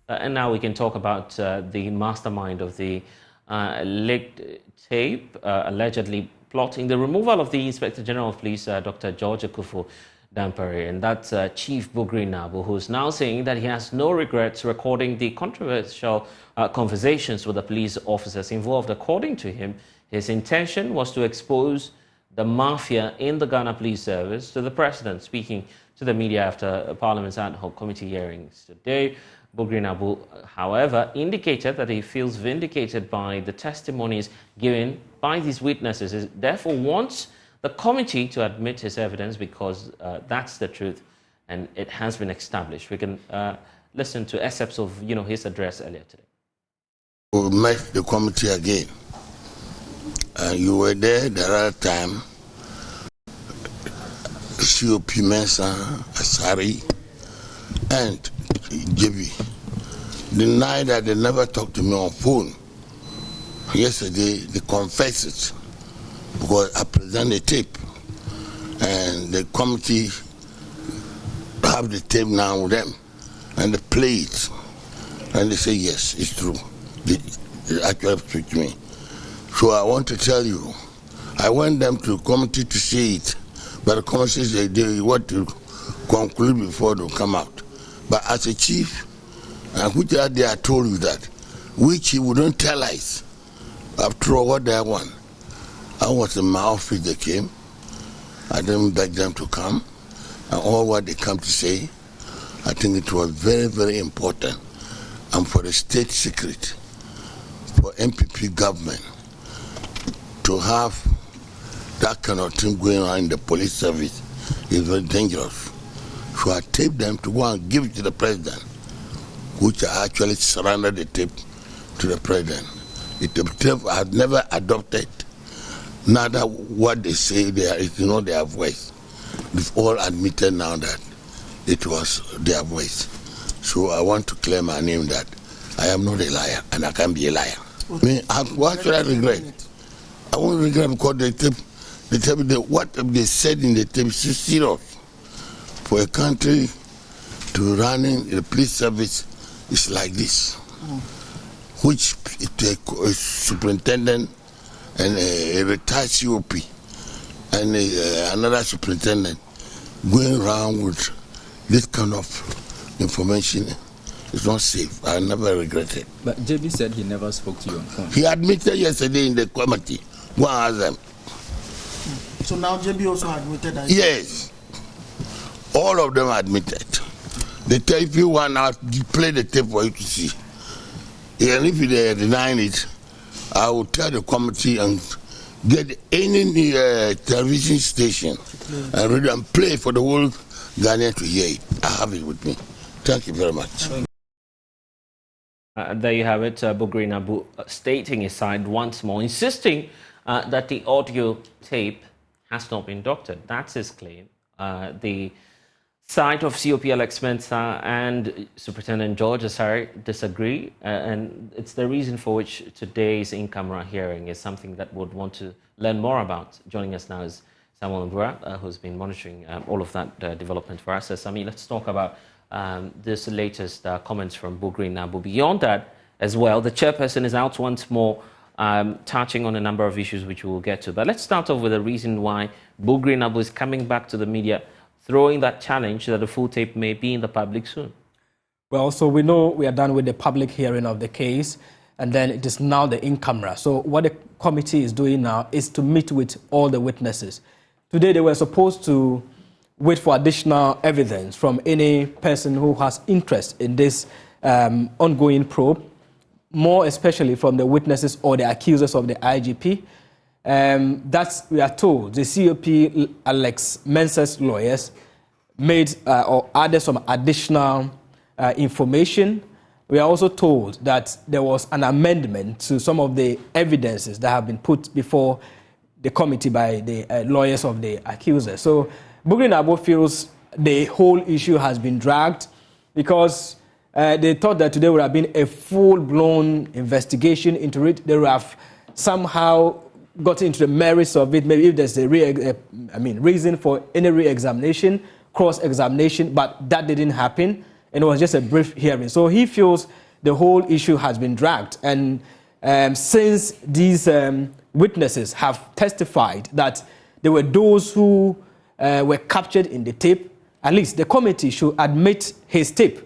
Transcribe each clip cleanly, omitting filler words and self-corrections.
And now we can talk about the mastermind of the leaked tape, allegedly plotting the removal of the Inspector General of Police, Dr. George Dampare, and that's Chief Bugri Naabu, who's now saying that he has no regrets recording the controversial conversations with the police officers involved. According to him, his intention was to expose the mafia in the Ghana Police Service to the president. Speaking to the media after Parliament's ad hoc committee hearings today, Bugri Naabu, however, indicated that he feels vindicated by the testimonies given by these witnesses. He therefore wants the committee to admit his evidence because that's the truth and it has been established. We can listen to excerpts of his address earlier today. We met the committee again. You were there the other time. COP Mensa, Asari, and JB denied that they never talked to me on phone. Yesterday, they confessed it because I presented the tape, and the committee have the tape now with them, and they play it, and they say yes, it's true. They actually speak to me. So I want to tell you, I want them to the committee to see it, but the committee says they want to conclude before they come out. But as a chief, which day I told you that, which he wouldn't tell us, after all what they want. I was in my office, they came, I didn't beg them to come, and all what they come to say, I think it was very, very important, and for the state secret, for MPP government, to have that kind of thing going on in the police service is very dangerous. So I taped them to go and give it to the president, which I actually surrendered the tape to the president. The tape I had never adopted, neither what they say, their voice. They've all admitted now that it was their voice. So I want to clear my name that I am not a liar and I can't be a liar. I mean, what should I regret? I won't regret because what they said in the tape is serious. For a country to running the police service is like this, which a superintendent and a retired COP and another superintendent going around with this kind of information is not safe. I never regret it. But JB said he never spoke to you on phone. He admitted yesterday in the committee. Go and ask them. So now JB also admitted that? Yes. All of them admitted. They tell if you want now to play the tape for you to see. And if they are denying it, I will tell the committee and get any television station and read and play for the whole Ghanaian to hear it. I have it with me. Thank you very much. There you have it, Bugri Naabu stating his side once more, insisting that the audio tape has not been doctored. That's his claim. The side of COP Alex Mensah and Superintendent George Asari disagree, and it's the reason for which today's in-camera hearing is something that we'd want to learn more about. Joining us now is Samuel Mbura, who's been monitoring all of that development for us. Sami, let's talk about this latest comments from Bugri Naabu. Beyond that as well, the chairperson is out once more touching on a number of issues which we will get to. But let's start off with the reason why Bugri Naabu is coming back to the media, throwing that challenge that the full tape may be in the public soon. Well, so we know we are done with the public hearing of the case, and then it is now the in-camera. So what the committee is doing now is to meet with all the witnesses. Today they were supposed to wait for additional evidence from any person who has interest in this ongoing probe, more especially from the witnesses or the accusers of the IGP. That's, we are told, the COP Alex Mensah's lawyers made or added some additional information. We are also told that there was an amendment to some of the evidences that have been put before the committee by the lawyers of the accusers. So Bugri Naabu feels the whole issue has been dragged because they thought that today would have been a full-blown investigation into it. They would have somehow got into the merits of it, maybe if there's a reason for any re-examination, cross-examination, but that didn't happen. and it was just a brief hearing. So he feels the whole issue has been dragged. And since these witnesses have testified that there were those who were captured in the tape, at least the committee should admit his tape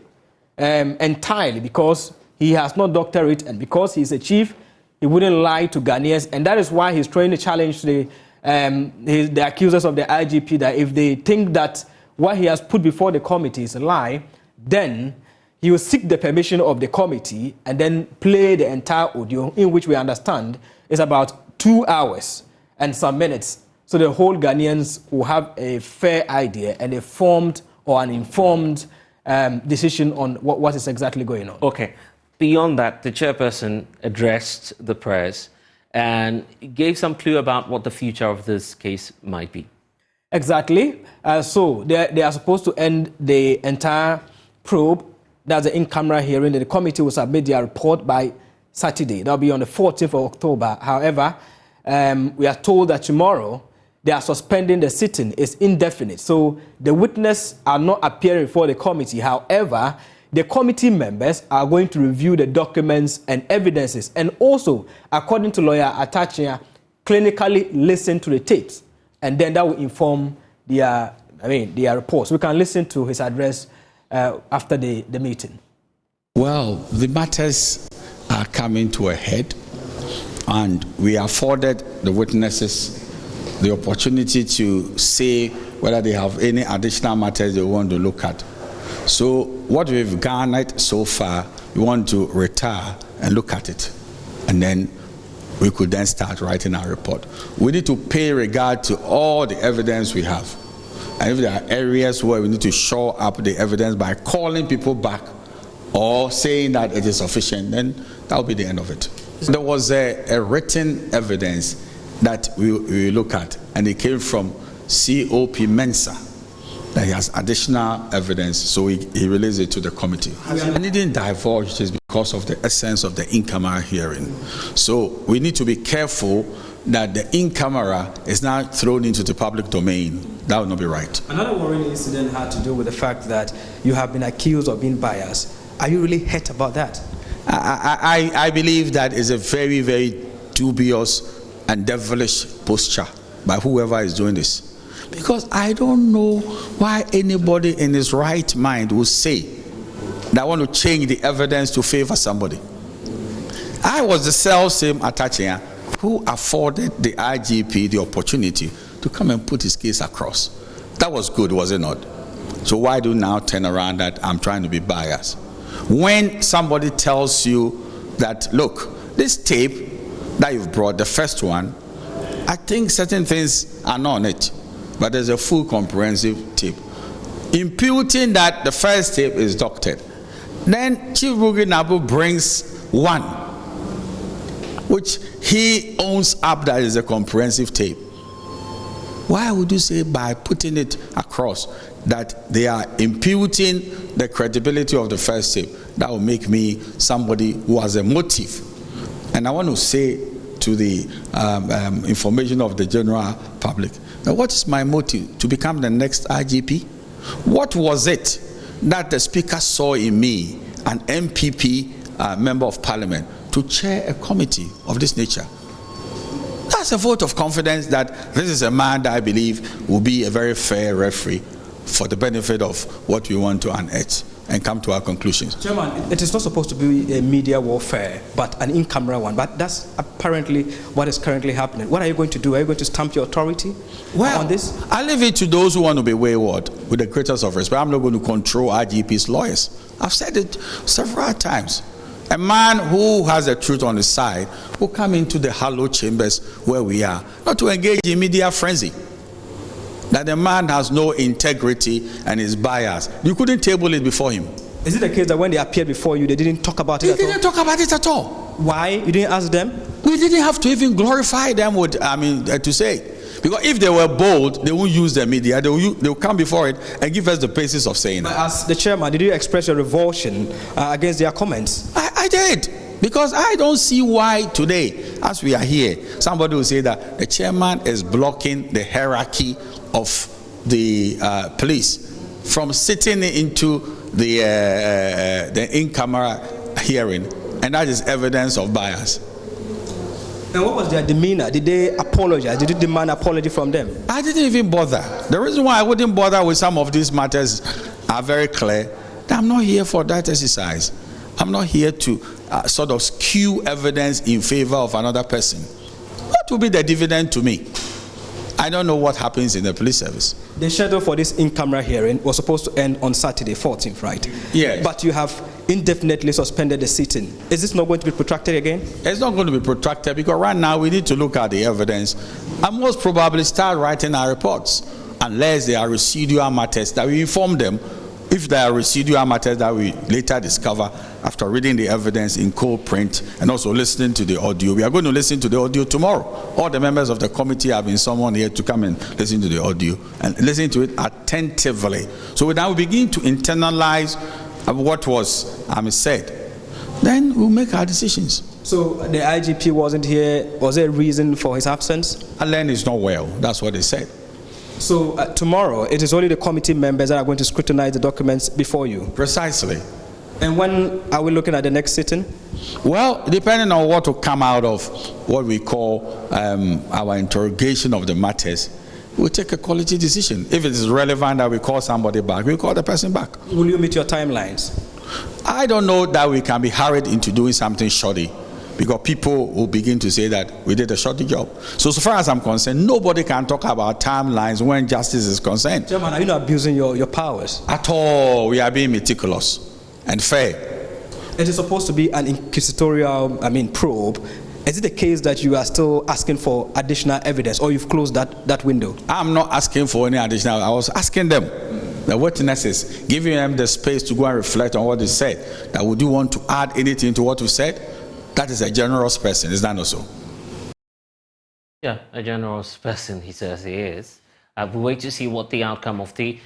entirely, because he has not doctored it, and because he's a chief, he wouldn't lie to Ghanaians. And that is why he's throwing the challenge to the accusers of the IGP that if they think that what he has put before the committee is a lie, then he will seek the permission of the committee and then play the entire audio, in which we understand is about 2 hours and some minutes. So the whole Ghanaians will have a fair idea and a formed or an informed decision on what is exactly going on. Okay. Beyond that, the chairperson addressed the press and gave some clue about what the future of this case might be. Exactly. So they are supposed to end the entire probe. That's the in-camera hearing. The committee will submit their report by Saturday. That'll be on the 14th of October. However, we are told that tomorrow they are suspending the sitting. It's indefinite. So the witnesses are not appearing before the committee. However, the committee members are going to review the documents and evidences, and also, according to lawyer Atachia, clinically listen to the tapes, and then that will inform their reports. We can listen to his address after the meeting. Well, the matters are coming to a head, and we afforded the witnesses the opportunity to say whether they have any additional matters they want to look at. So what we've garnered so far, we want to retire and look at it, and then we could then start writing our report. We need to pay regard to all the evidence we have, and if there are areas where we need to shore up the evidence by calling people back or saying that it is sufficient, then that will be the end of it. There was a written evidence that we look at, and it came from COP Mensa, that he has additional evidence, so he released it to the committee. And he didn't divulge this because of the essence of the in-camera hearing. So we need to be careful that the in-camera is not thrown into the public domain. That would not be right. Another worrying incident had to do with the fact that you have been accused of being biased. Are you really hurt about that? I believe that is a very, very dubious and devilish posture by whoever is doing this. Because I don't know why anybody in his right mind will say that I want to change the evidence to favor somebody. I was the self-same Atachia who afforded the IGP the opportunity to come and put his case across. That was good, was it not? So why do you now turn around that I'm trying to be biased? When somebody tells you that, look, this tape that you've brought, the first one, I think certain things are not on it, but there's a full comprehensive tape. Imputing that the first tape is doctored. Then Chief Bugri Naabu brings one, which he owns up that is a comprehensive tape. Why would you say by putting it across that they are imputing the credibility of the first tape? That will make me somebody who has a motive. And I want to say to the information of the general public, now what is my motive? To become the next IGP? What was it that the speaker saw in me, an MPP member of parliament, to chair a committee of this nature? That's a vote of confidence that this is a man that I believe will be a very fair referee for the benefit of what we want to unearth and come to our conclusions. Chairman, it is not supposed to be a media warfare, but an in-camera one. But that's apparently what is currently happening. What are you going to do? Are you going to stamp your authority on this? I leave it to those who want to be wayward with the greatest of respect. I'm not going to control IGP's lawyers. I've said it several times. A man who has the truth on his side will come into the hallowed chambers where we are, not to engage in media frenzy. That the man has no integrity and is biased. You couldn't table it before him. Is it the case that when they appeared before you, they didn't talk about it at all? They didn't talk about it at all. Why? You didn't ask them? We didn't have to even glorify them with, to say. Because if they were bold, they won't use the media. They will come before it and give us the basis of saying that. As the chairman, did you express your revulsion against their comments? I did. Because I don't see why today, as we are here, somebody will say that the chairman is blocking the hierarchy of the police from sitting into the in-camera hearing, and that is evidence of bias. And what was their demeanor? Did they apologize? Did you demand apology from them? I didn't even bother. The reason why I wouldn't bother with some of these matters are very clear. I'm not here for that exercise. I'm not here to sort of skew evidence in favor of another person. What will be the dividend to me? I don't know what happens in the police service. The schedule for this in-camera hearing was supposed to end on Saturday, 14th, right? Yes. But you have indefinitely suspended the sitting. Is this not going to be protracted again? It's not going to be protracted because right now we need to look at the evidence and most probably start writing our reports, unless there are residual matters that we inform them. If there are residual matters that we later discover after reading the evidence in cold print and also listening to the audio. We are going to listen to the audio tomorrow. All the members of the committee have been summoned here to come and listen to the audio and listen to it attentively. So now we begin to internalize what was said. Then we'll make our decisions. So the IGP wasn't here. Was there a reason for his absence? Alain is not well. That's what they said. So tomorrow, it is only the committee members that are going to scrutinize the documents before you? Precisely. And when are we looking at the next sitting? Well, depending on what will come out of what we call our interrogation of the matters, we'll take a quality decision. If it is relevant that we call somebody back, we'll call the person back. Will you meet your timelines? I don't know that we can be hurried into doing something shoddy, because people will begin to say that we did a shoddy job. So far as I'm concerned, nobody can talk about timelines when justice is concerned. Chairman, are you not abusing your powers? At all. We are being meticulous and fair. It is supposed to be an inquisitorial, probe. Is it the case that you are still asking for additional evidence, or you've closed that window? I'm not asking for any additional. I was asking them, the witnesses, giving them the space to go and reflect on what they said. That would you want to add anything to what we said? That is a generous person, is that not so? Yeah, a generous person, he says he is. We'll wait to see what the outcome of the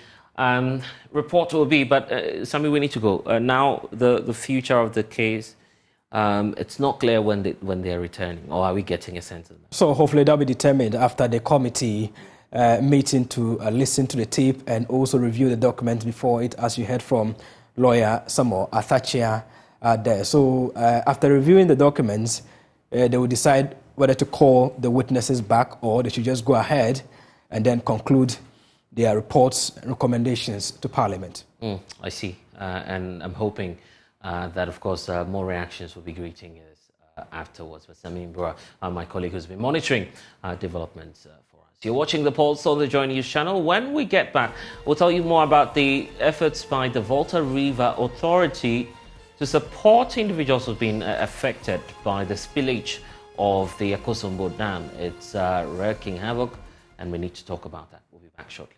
report will be. But, Sami, we need to go. Now, the future of the case, it's not clear when they're returning, or are we getting a sense of that? So hopefully that'll be determined after the committee meeting to listen to the tape and also review the documents before it, as you heard from lawyer Samo Athachia there. So after reviewing the documents, they will decide whether to call the witnesses back or they should just go ahead and then conclude their reports and recommendations to Parliament. I see. And I'm hoping that, of course, more reactions will be greeting us afterwards. But Sami Mbura, my colleague who's been monitoring developments for us. You're watching The Pulse on the Joy News channel. When we get back, we'll tell you more about the efforts by the Volta River Authority to support individuals who've been affected by the spillage of the Akosombo Dam. It's wreaking havoc, and we need to talk about that. We'll be back shortly.